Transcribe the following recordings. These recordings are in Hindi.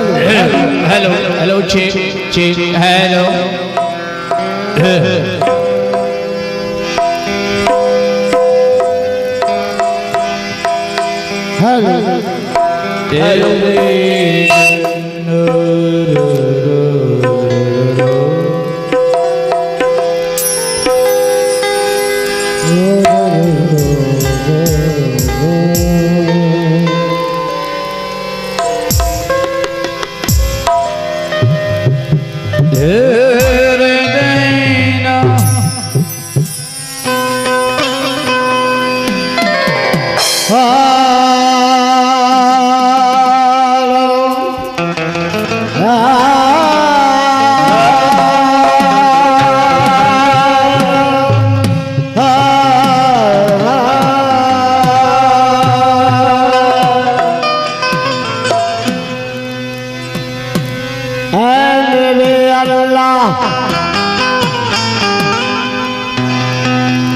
Hello hello check check hello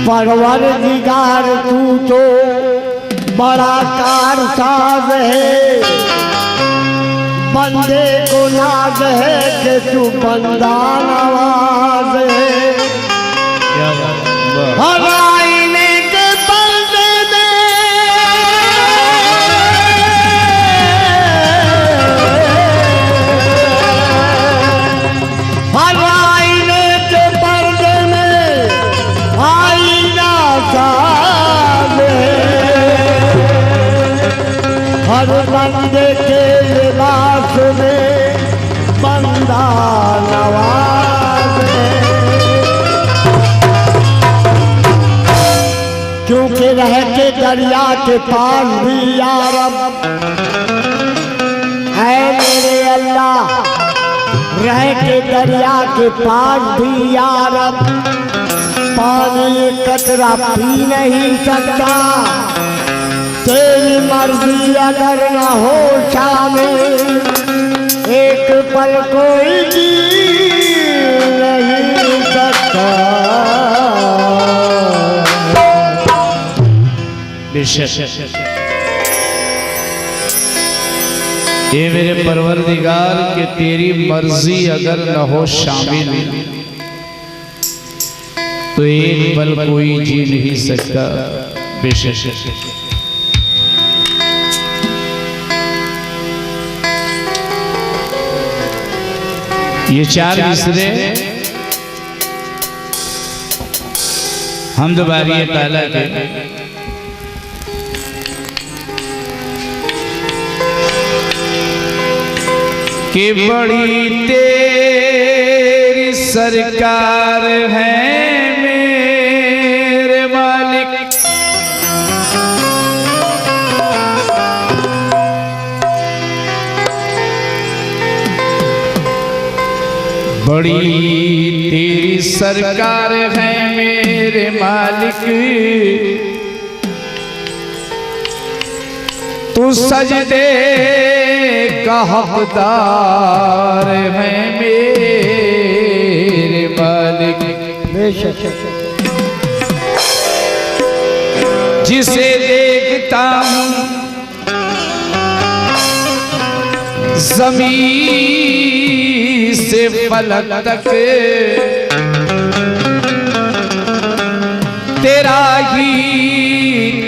परवरदिगार तू तो बड़ा कारसाज है, बंदे को नाज है कि तू बंदा नवाज है। हर आईने के पर्दे में हर आईने के पर्दे में आईना साज है, हर बंदे के लिबास में बंदा नवाज है। क्योंकि रह के दरिया के पास भी यारब है मेरे अल्लाह, रह के दरिया के पास भी यारब पानी कतरा पी नहीं सकता। तेरी मर्जी अगर न हो शामिल एक पल कोई जी नहीं सकता। ये मेरे परवरदिगार के तेरी मर्जी अगर न हो शामिल तो एक पल कोई जी नहीं सकता। बेशक ये चार मिसरे हम दोबारी ताला के बड़ी तेरी सरकार है मेरे मालिक, बड़ी तेरी सरकार है मेरे मालिक, तू सजदे का हकदार है मेरे मालिक। जिसे देखता हूँ ज़मीन से फलक तक तेरा ही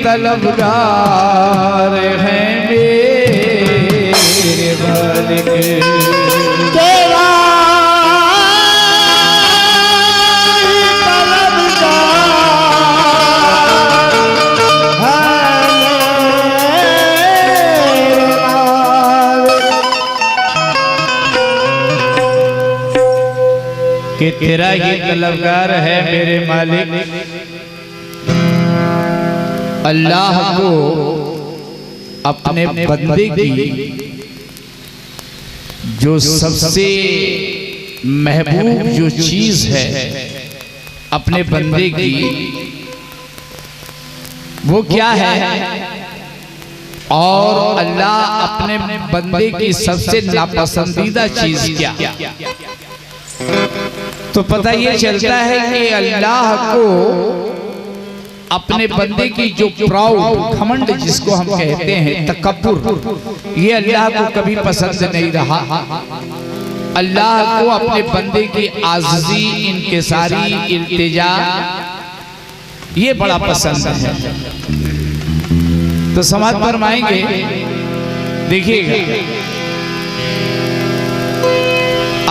तलबगार है मेरे मालिक। तेरा तलबगार है मेरे मालिक। कि तेरा ही तलबगार है मेरे मालिक। अल्लाह को अपने बंदे की जो सबसे महबूब जो चीज है अपने बंदे की वो क्या है, और अल्लाह अपने बंदे की सबसे नापसंदीदा चीज क्या। तो पता ये चलता है कि अल्लाह को अपने बंदे की जो प्राउड घमंड जिसको हम कहते हैं तकब्बुर, ये अल्लाह को कभी पसंद नहीं रहा। अल्लाह को अपने बंदे की आज़ी, इनकिसारी, इल्तिजा ये बड़ा पसंद है। तो समाज फरमाएंगे, देखिएगा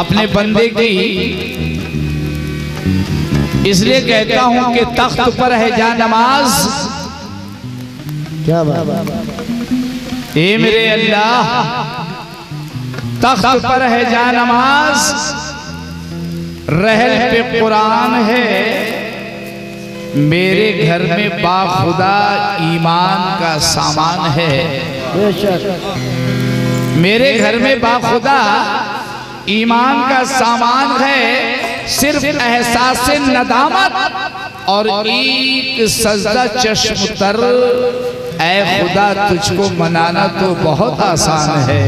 अपने बंदे की इसलिए कहता हूं कि तख्त पर है जा नमाज। क्या बात, ए मेरे अल्लाह, तख्त पर है जा नमाज, रहल पे कुरान है, मेरे घर में बाखुदा ईमान का सामान है। बेशक मेरे घर में बाखुदा ईमान का सामान है, सिर्फ एहसास नदामत और एक सजदा चश्म तर, ऐ खुदा तुझको मनाना तो बहुत आसान है।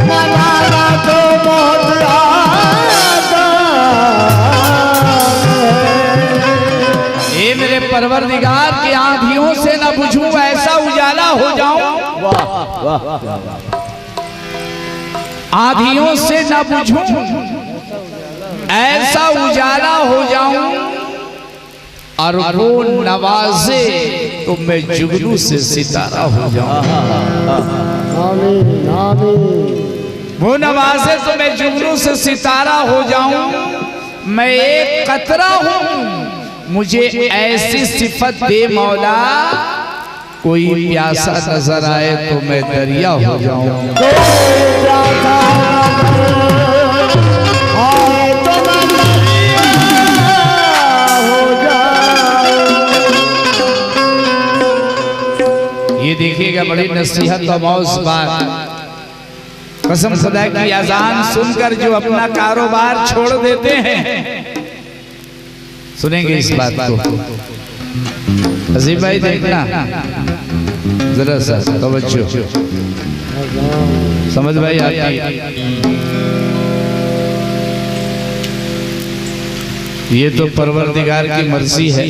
मनाना तो बहुत ए मेरे परवरदिगार की आंधियों से न बुझूं, ऐसा उजाला हो जाऊं, आंधियों से न बुझूं, ऐसा उजाला हो जाऊं, और वो नवाजे तो मैं जुगनू से सितारा हो जाऊं। आमीन आमीन। वो नवाजे तो मैं जुगनू से सितारा हो जाऊं। मैं एक कतरा हूं, मुझे ऐसी सिफत दे मौला, कोई प्यासा नजर आए तो मैं दरिया हो जाऊं। ये देखिएगा बड़ी नसीहत और मौज बात। कसम खुदा की अजान सुनकर जो अपना कारोबार छोड़ देते हैं, सुनेंगे इस बात को। अजीब भाई देखना जरा सा तवज्जो, समझ भाई आपकी। ये तो परवरदिगार की मर्जी है।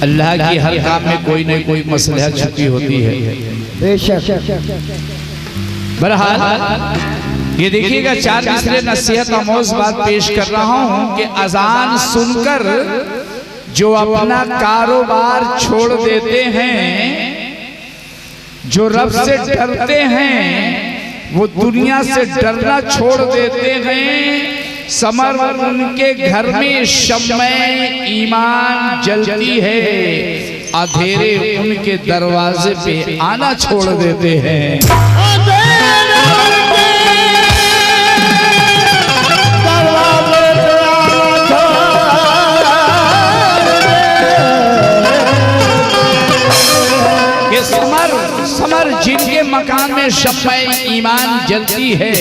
अल्लाह की हर काम में कोई न कोई मसलहत छुपी होती है। बहरहाल ये देखिएगा, चार तीसरे नसीहत आमोज बात पेश कर रहा हूं कि अजान सुनकर जो अपना कारोबार छोड़ देते हैं, जो रब से डरते हैं, वो दुनिया से डरना छोड़ देते हैं, समर उनके घर में शम्मे ईमान जलती है, अंधेरे उनके दरवाजे पे आना छोड़ देते हैं। समर जिनके मकान में शम्मे ईमान जलती है,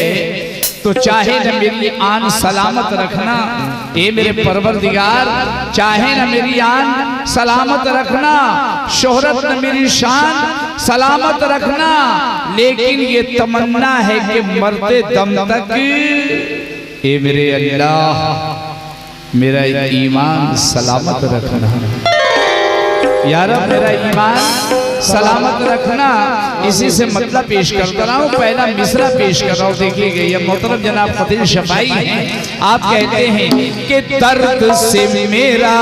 तो चाहे न मेरी आन सलामत रखना, ए मेरे परवरदिगार, चाहे न मेरी आन सलामत रखना, शोहरत न मेरी शान सलामत रखना, लेकिन ये तमन्ना है कि मरते दम तक ए मेरे अल्लाह मेरा ईमान सलामत रखना। यार मेरा ईमान सलामत रखना। इसी से मतलब पेश करता रहा हूँ, पहला मिसरा पेश कर रहा हूँ। देखिएगा ये मोहतरम जनाब फतेह शफाई हैं, आप कहते हैं कि दर्द से मेरा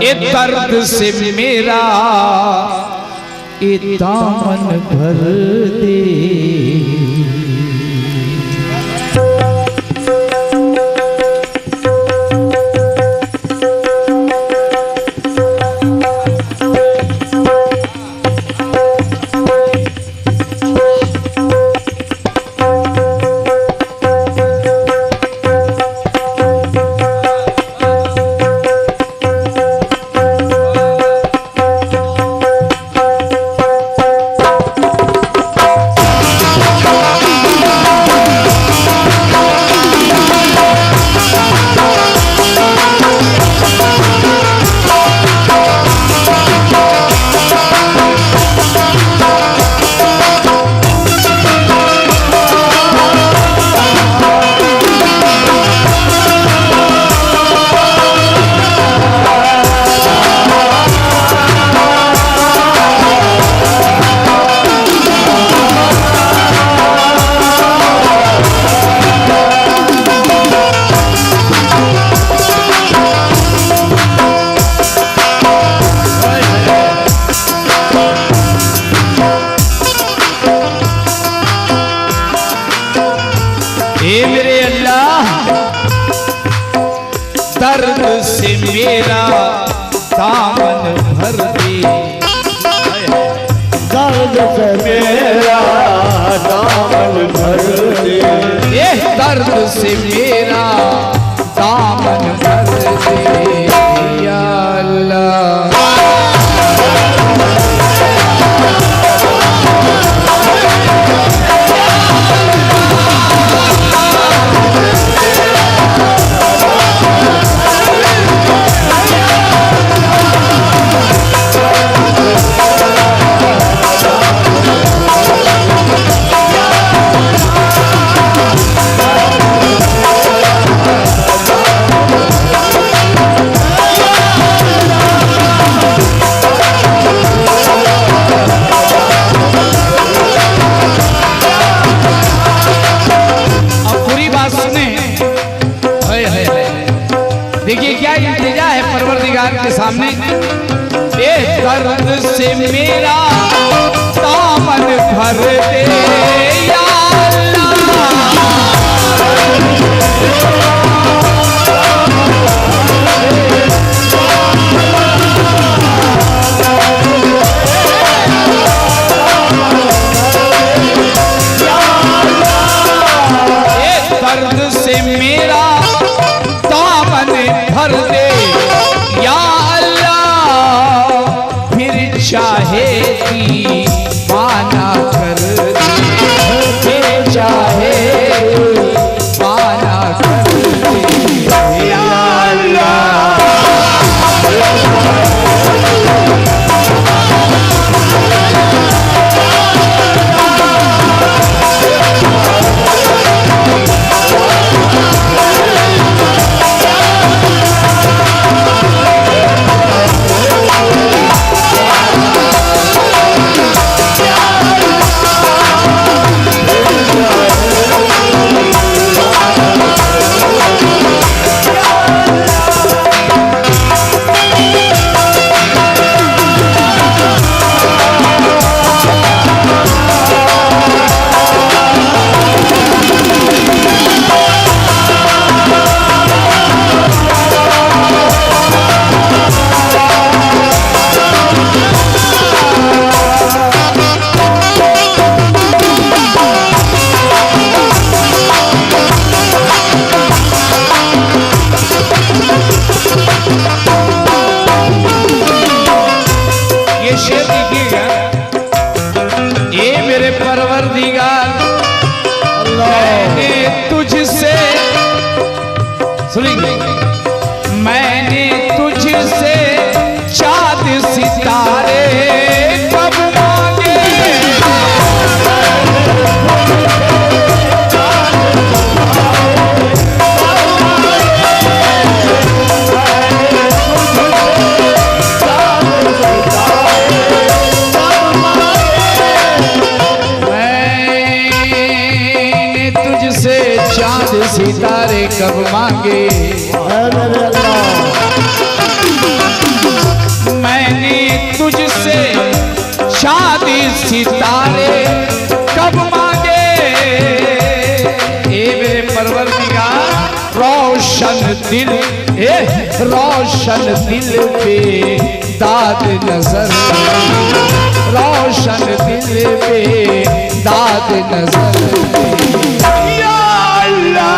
ए दर्द से मेरा ए दामन भर दे। से मेरा दामन भर दे, दर्द से मेरा दामन भर दे, दर्द से मेरा दामन भर दे या अल्लाह। देखिए क्या इंतजा है परवरदिगार के सामने। ए दर्द से मेरा दामन भर दे या अल्लाह। ए दर्द से मेरा दामन भर दे या अल्लाह, फिर चाहे दीवाना कर दे, फिर चाहे दीवाना कर दे या अल्लाह। मैंने तुझसे चाँद सितारे कब मांगे, मैंने तुझसे चाँद सितारे कब मांगे, मैंने तुझसे शादी सितारे कब मांगे। ए मेरे परवरदिगार रोशन दिल, रोशन दिल पे दाद नजर, रोशन दिल पे दाद नजर या अल्लाह।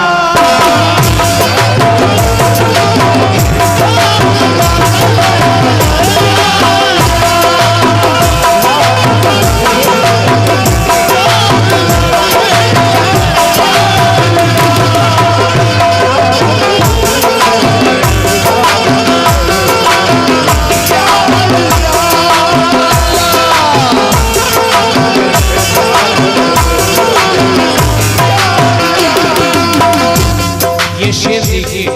ये शेर देखिए,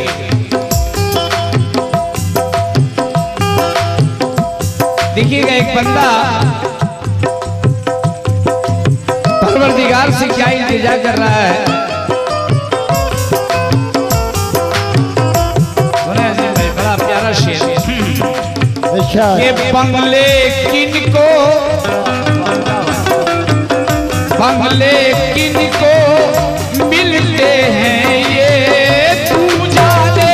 देखिएगा एक बंदा परवरदिगार से क्या इल्तिजा कर रहा है। भाई बड़ा प्यारा शेर है। ये बंगले किनको, बंगले किनको मिलते हैं ये तू जाने,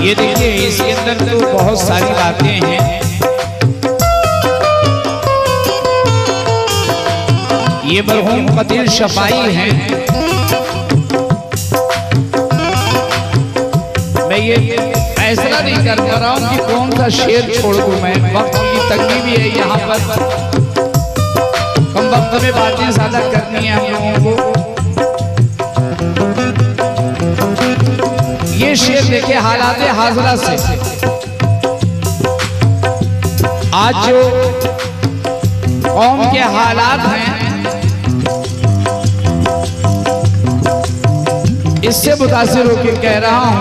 ये देखिए इसके अंदर तो बहुत सारी बातें हैं। ये मरहूम कतील शफाई हैं। मैं ये फैसला नहीं कर पा रहा हूं कि कौन सा शेर छोड़ दूं मैं, वक्त की तंगी भी है यहाँ पर, कम वक्त में बातें ज्यादा करनी है हम लोगों को। ये शेर देखे हालात हाजरा से, आज जो कौम के हालात हैं इससे मुतासिर होकर कह रहा हूं।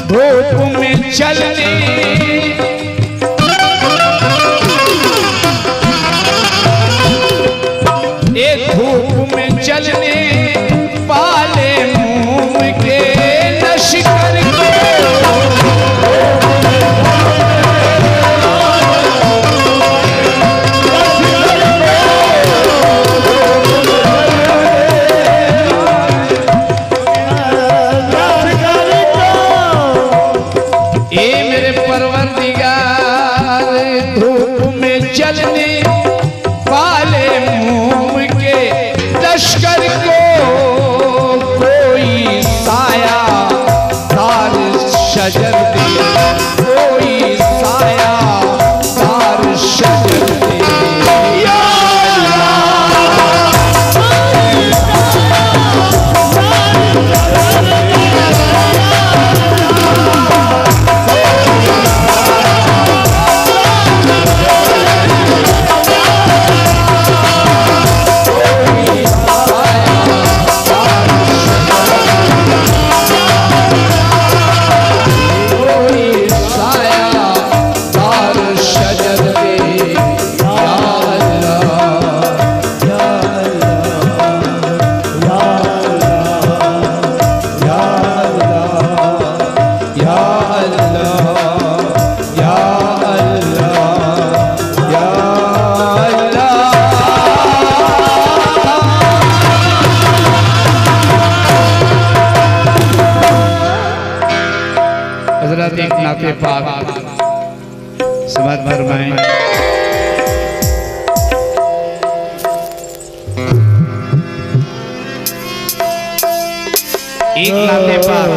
धूप में चलने धूप में चलने वाले मुंह के लश्कर को एक नाते पाक समझ फरमाएं। एक नाते पाक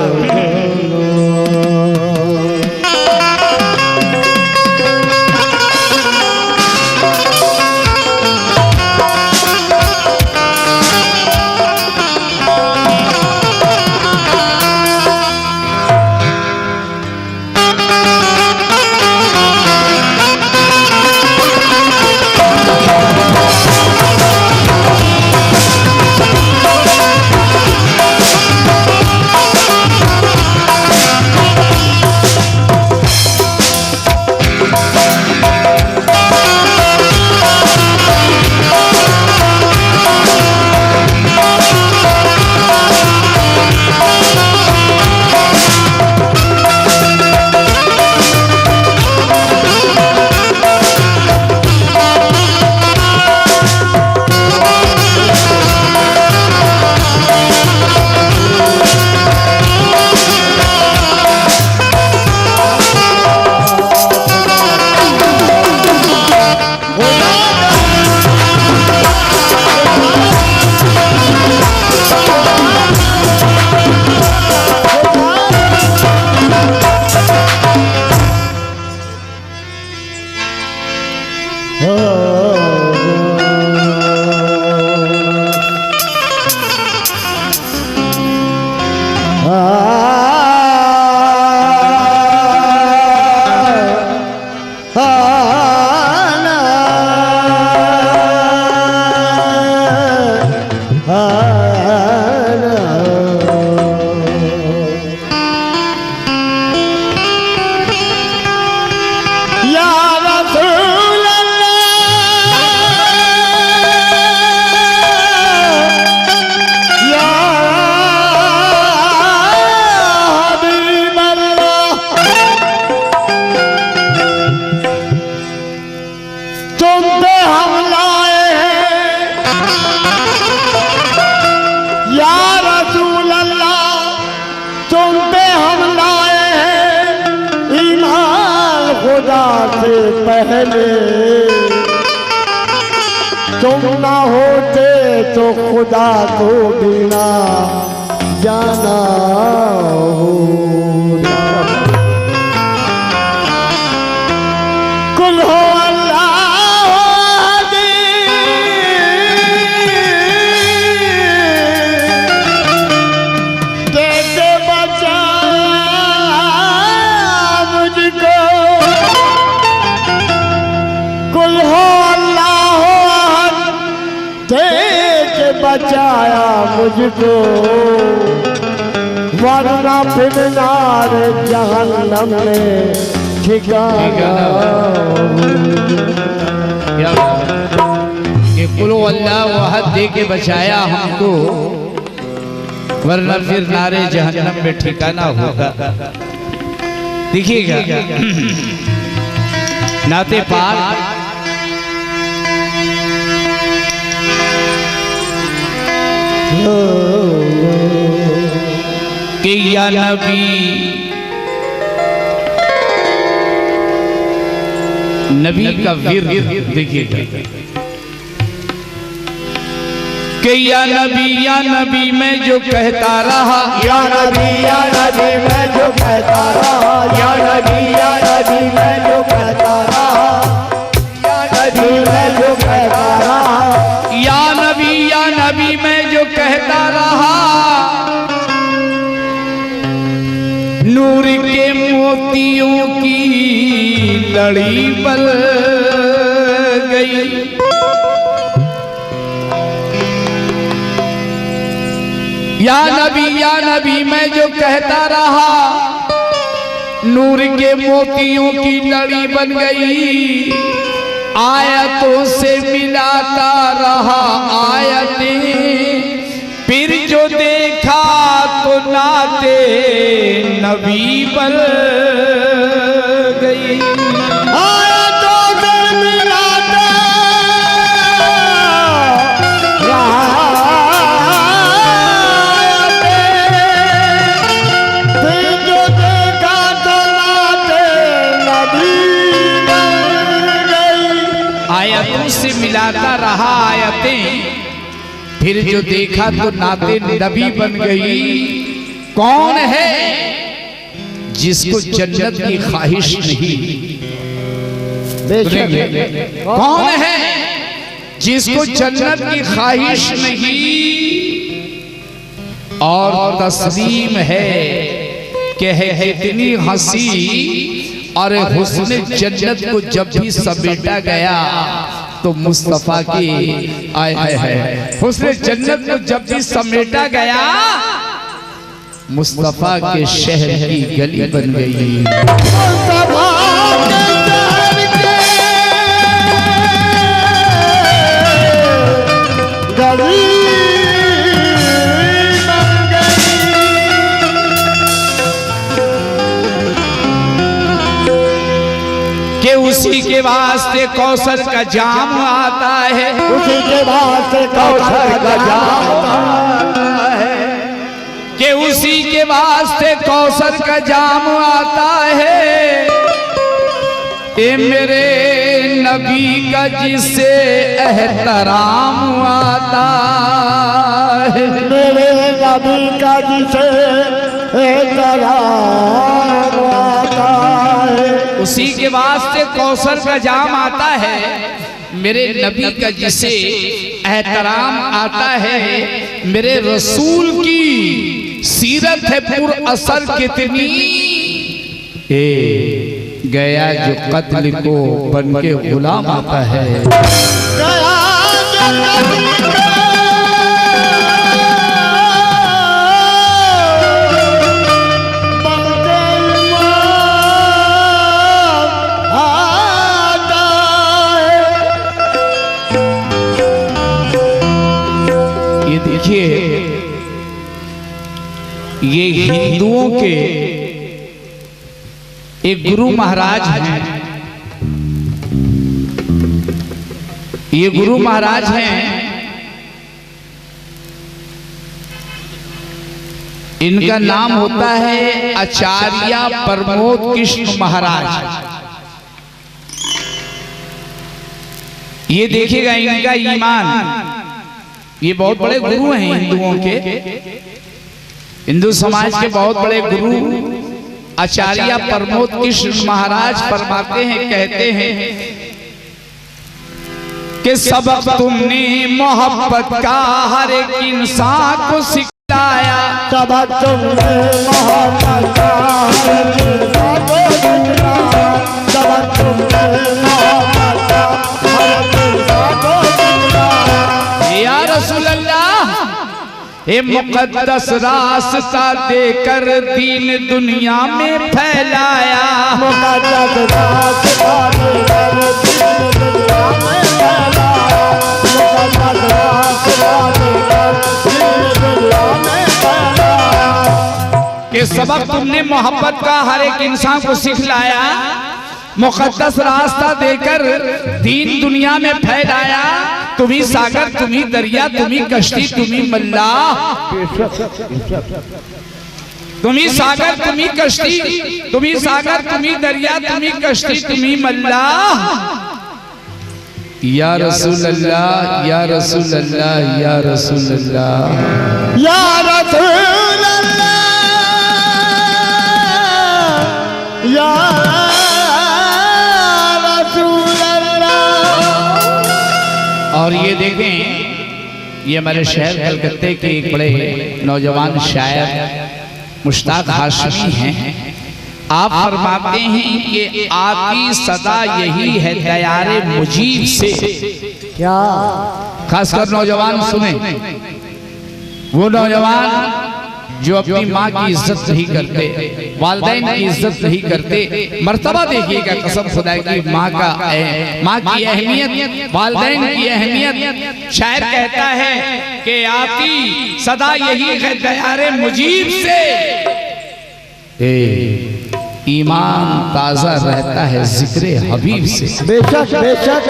पहले तुम ना होते तो खुदा को बिना जाना होता। कुल हो अल्लाह कैसे बचाया मुझको। कुल हो अल्लाह कैसे बचाया मुझको, वरना फिर नार जहन्नम में ठिकाना। क्या कि कुल अल्लाह वहद दे के बचाया हमको, वरना फिर नारे जहन्नम में ठिकाना होगा। देखिएगा नाते पाक कि या नबी नबी का विर्द देखिएगा कि या नबी मैं जो कहता रहा, या नबी मैं जो कहता रहा, या नबी मैं जो कहता रहा, या नबी मैं जो कहता रहा, या नबी मैं जो कहता रहा, नूर के मोतियों की लड़ी बल गई। या नबी मैं जो कहता रहा, नूर के मोतियों की लड़ी बन गई। आयतों से मिलाता रहा आयतें, फिर जो देखा तो नाते नबी बन गई। आयतों से मिलाता रहा आयतें, फिर जो देखा तो नाते नबी बन गई। आयतों से मिलाता रहा आयतें, फिर जो देखा तो नाते नबी बन गई। कौन है जिसको जन्नत की ख्वाहिश नहीं? कौन है जिसको जन्नत की ख्वाहिश नहीं और तस्लीम है कि है इतनी हंसी और हुस्न जन्नत को जब भी समेटा गया तो मुस्तफा की आए है। हुस्न जन्नत को जब भी समेटा गया मुस्तफा के शहर की गली बन गई। मुस्तफा के शहर की गली बन गई। कि उसी के वास्ते कौसर का जाम आता है, उसी के वास्ते कौशल का जाम आता है, कि उसी के वास्ते कौसर का जाम आता है। ए मेरे नबी का जिससे एहतराम आता है, मेरे नबी का जिसे एहतराम आता है। उसी के वास्ते कौसर का जाम आता है। मेरे नबी का जिसे एहतराम आता है, मेरे रसूल की सीरत है पुर असर कितनी। ए गया जो कत्ल को बन के गुलाम आता है। गया जो बन के इमाम आता है। ये देखिए ये हिंदुओं के एक गुरु महाराज हैं। ये गुरु महाराज हैं, इनका नाम होता है आचार्य प्रमोद कृष्ण महाराज। ये देखिएगा इनका ईमान, ये बहुत बड़े गुरु हैं हिंदुओं के, हिंदू समाज के बहुत बड़े गुरु आचार्य प्रमोद कृष्ण महाराज फरमाते हैं, कहते हैं कि सबक तुमने मोहब्बत का हर एक इंसान को सिखाया, सबक तुमने मोहब्बत का हर एक इंसान को सिखाया, सबक तुमने मोहब्बत का हर एक इंसान को सिखाया। या रसूल अल्लाह, ये मुकद्दस रास्ता देकर दीन दुनिया में फैलाया, मुकद्दस रास्ता देकर दीन दुनिया में फैलाया, मुकद्दस रास्ता देकर दीन दुनिया में फैलाया। कि सबक तुमने मोहब्बत का हर एक इंसान को सिखलाया, मुकद्दस रास्ता देकर दीन दुनिया में फैलाया। तुम्ही सागर, तुम्ही दरिया, तुम्ही कश्ती, तुम्ही मल्लाह, तुम्ही सागर, तुम्ही कश्ती, तुम्ही सागर, तुम्ही दरिया, तुम्ही कश्ती, तुम्ही मल्लाह। या रसूल अल्लाह, या रसूल अल्लाह, या रसूल अल्लाह, या रसूल अल्लाह, या रसूल अल्लाह। और ये देखें, ये हमारे शहर कलकत्ते के एक बड़े नौजवान शायर मुश्ताक हाशमी हैं। आप फरमाते हैं कि आपकी सदा यही है दयारे मुजीब से। क्या खासकर नौजवान सुने, वो नौजवान जो अपनी माँ की इज्जत नहीं करते, वालिदैन की इज्जत नहीं करते। मर्तबा देखिएगा कसम खुदा की, माँ की अहमियत, वालिदैन की अहमियत। शायर कहता है कि आपकी सदा यही है दयारे मुजीब से, ईमान ताजा रहता है जिक्रे हबीब से। बेशक बेशक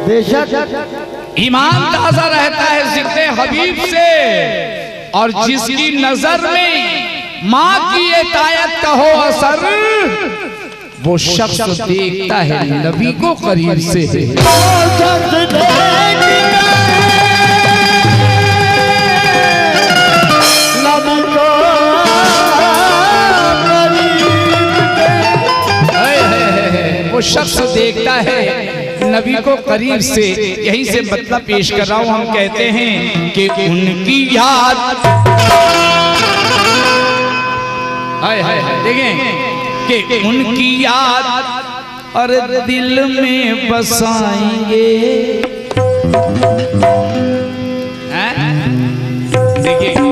बेशक, ईमान ताजा रहता है जिक्रे हबीब से। और जिसकी नजर में माँ की इतायत का हो असर, वो शख्स देखता है नबी को करीब से। वो शख्स देखता है नबी को करीब से। यहीं से मतलब पेश कर रहा हूं। हम कहते हैं कि उनकी याद, हाय हाय देखें कि उनकी याद और दिल में बसाएंगे। देखिए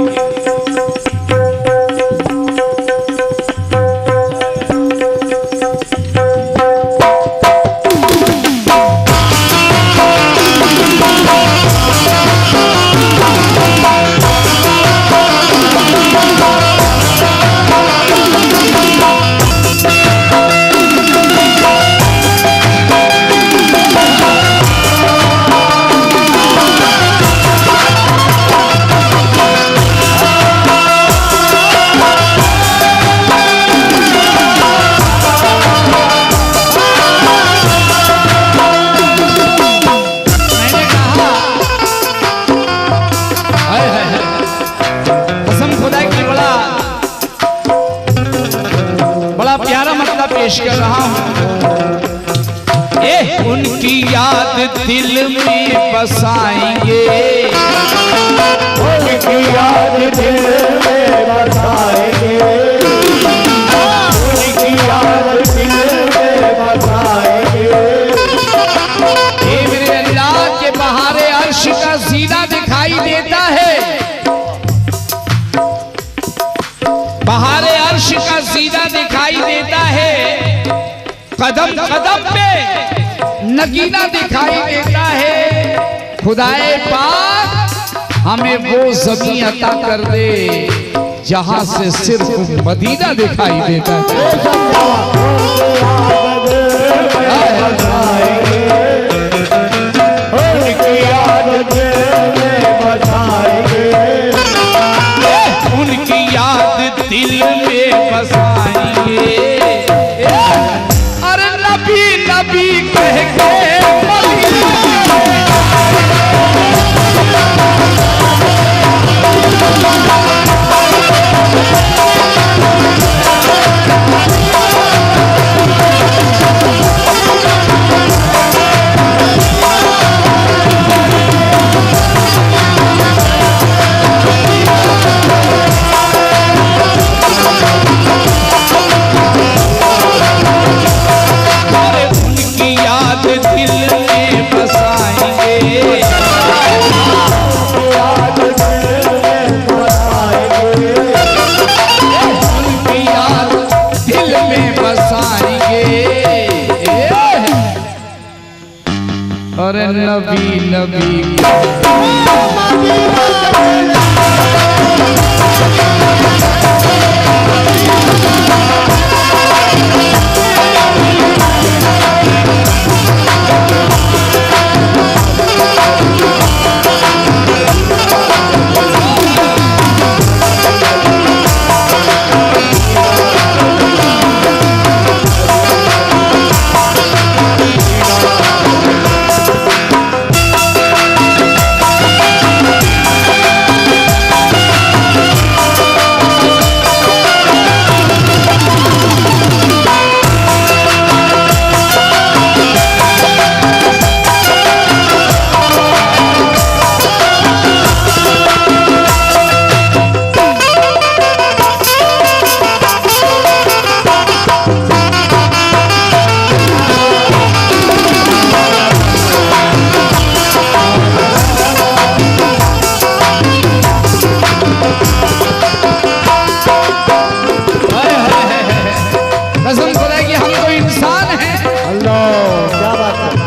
पेश कर रहा हूं। उनकी याद दिल में बसाएंगे, उनकी याद दिल में बसाएंगे, उनकी याद दिल में बसाएंगे। मेरे अल्लाह के बहारे अर्श का सीना दिखाई देता है, बहारे अर्श का सीधा दिखाई देता है। कदम कदम पे नगीना दिखाई देता है। खुदाए पाक हमें वो ज़मीन अता कर दे जहां से सिर्फ मदीना दिखाई देता है। उनकी याद दिल में बसाएंगे, उनकी याद दिल में बसाएंगे। अरे नबी नबी कह के नबी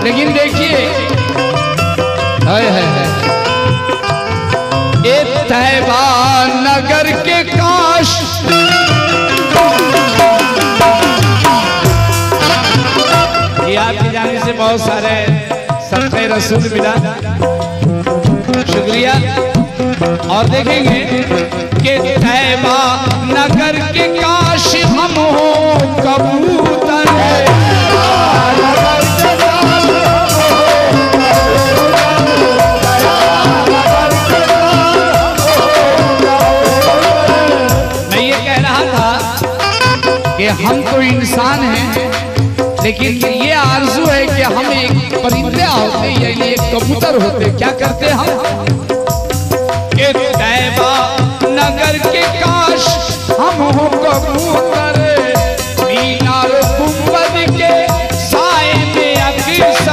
लेकिन देखिए ए तैबा नगर के काश ये आपकी जाने से बहुत सारे सच्चे रसूल मिला, शुक्रिया। और देखेंगे कि तैबा नगर के काश हम हो कबूतर कि हम तो इंसान हैं, लेकिन ये आरज़ू है कि हम एक परिंदा होते यानी एक कबूतर होते। क्या करते हम कि तैबा नगर के काश हम हो कबूतर मीनार गुंबद के साए में अक्सर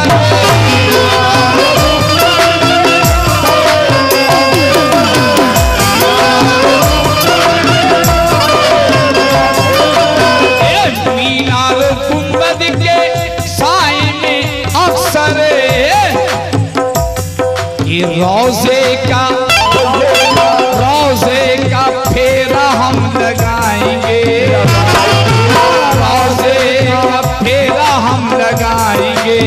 रोज़े का फेरा हम लगाएंगे, रोज़े का फेरा हम लगाएंगे।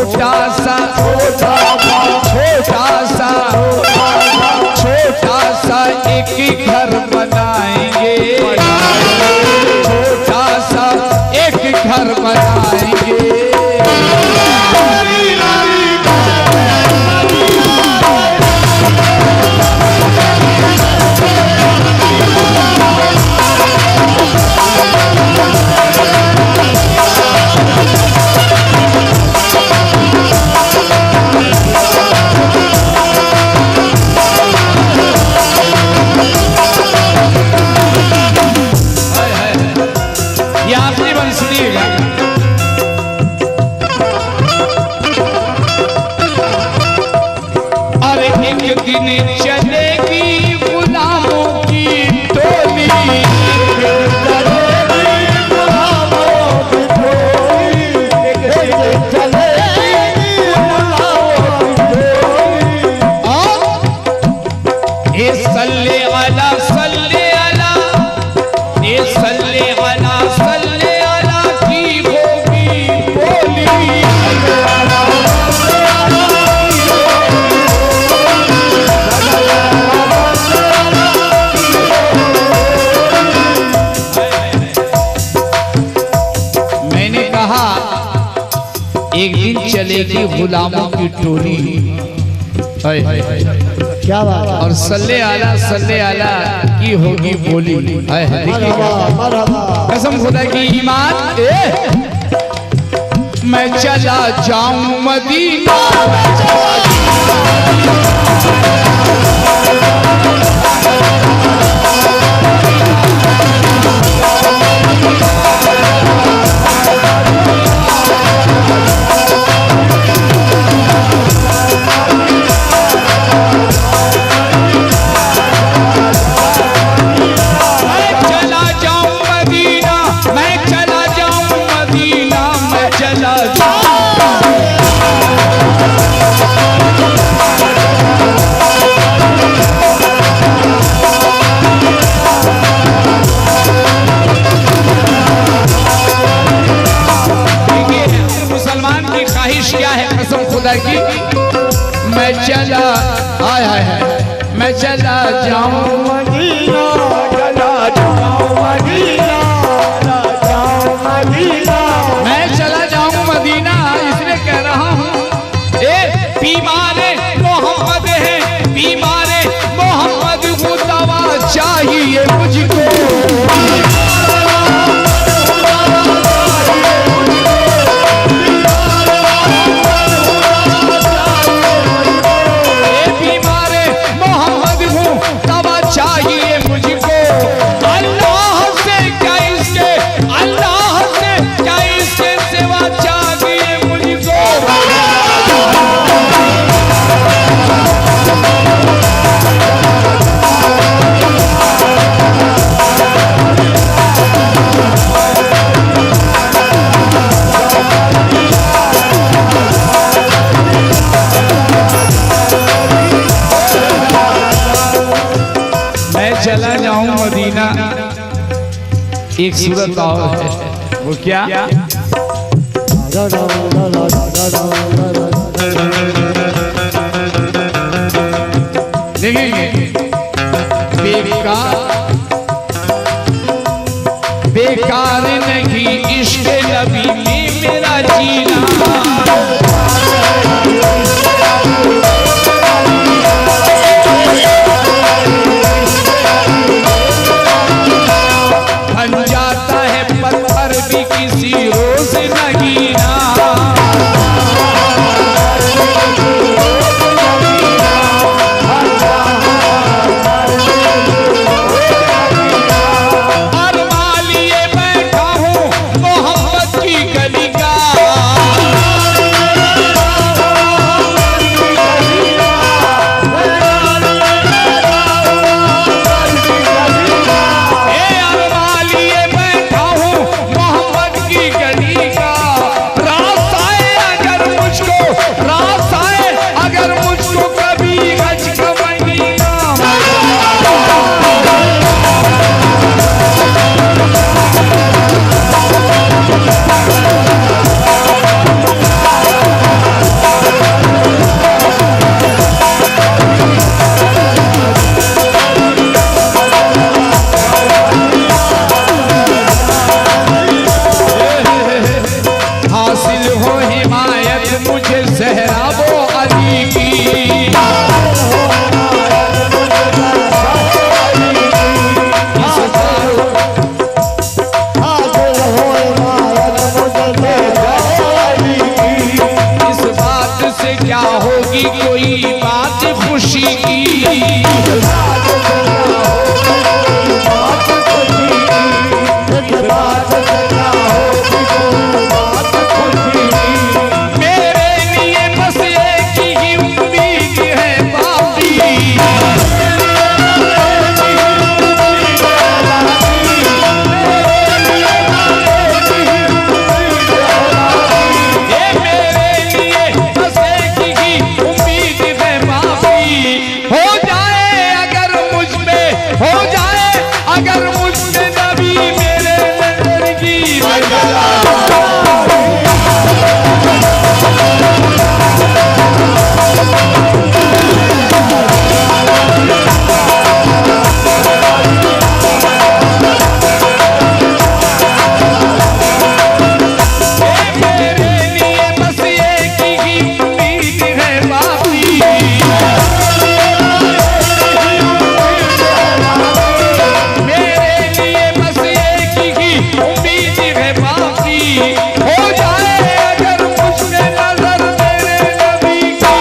छोटा सा एक घर बनाएंगे, छोटा सा एक घर बनाएंगे। चलेगी गुलामों की टोली, ये सल्ले अला सल्ले अला, ये सल्ले अला सल्ले अला की होगी बोली। एक दिन चलेगी गुलामों की टोली, क्या बात है। और सल्ले आला की होगी बोली। कसम खुदा की ईमान, मैं चला जाऊं मदीना, की मैं चला मैं चला जाऊं मदीना, चला जाऊं मदीना, मैं चला जाऊं मदीना, इसलिए कह रहा हूं बीमारे मोहम्मद है, बीमारे मोहम्मद को दवा चाहिए मुझको। चला जाऊं मदीना, एक सूरत और है, वो क्या? देखेंगे बेकार नहीं इश्क़ नबी में मेरा जीना, बन जाता है पत्थर भी किसी रोज नहीं ना। होगी कोई बात खुशी की। मेरे लिए बस एक ही उम्मीद है बाकी। ये मेरे लिए बस एक ही उम्मीद है बाकी। हो जाए अगर मुझ में, हो जाए अगर मुझ में नबी मेरे नजर की। मेरे लिए बस एक ही उम्मीद है बाकी। मेरे लिए बस एक ही उम्मीद है बाकी। हो जाए अगर मुझ में नजर मेरे नबी की।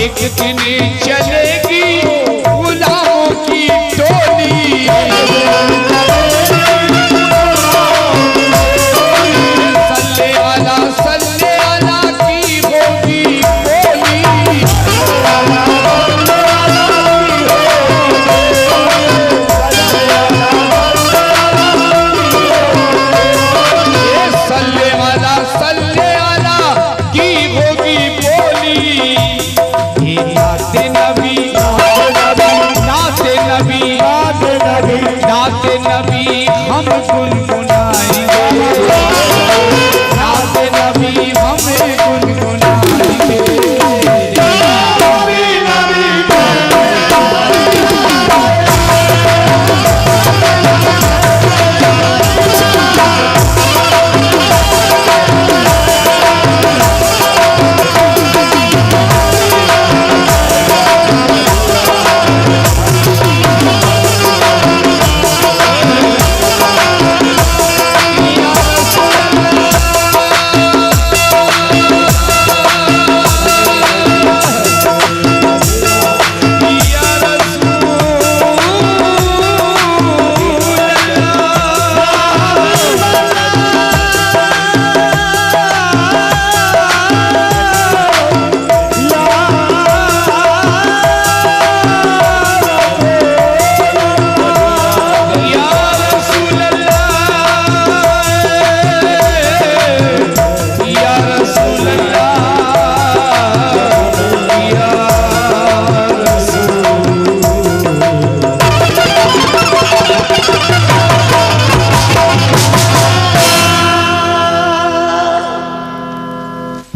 एक दिन चलेगी गुलामों की टोली। सल्ले अला की होगी बोली। सल्ले अला की होगी बोली। ये नाते नबी, नाते नबी, नाते नबी हम गुनगुनाएंगे। नाते नबी हम गुनगुनाएंगे।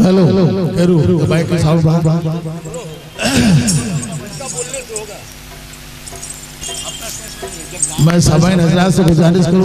हेलो हेलो बाइक के साउंड मैं समय नजरा से गुजारिश करूं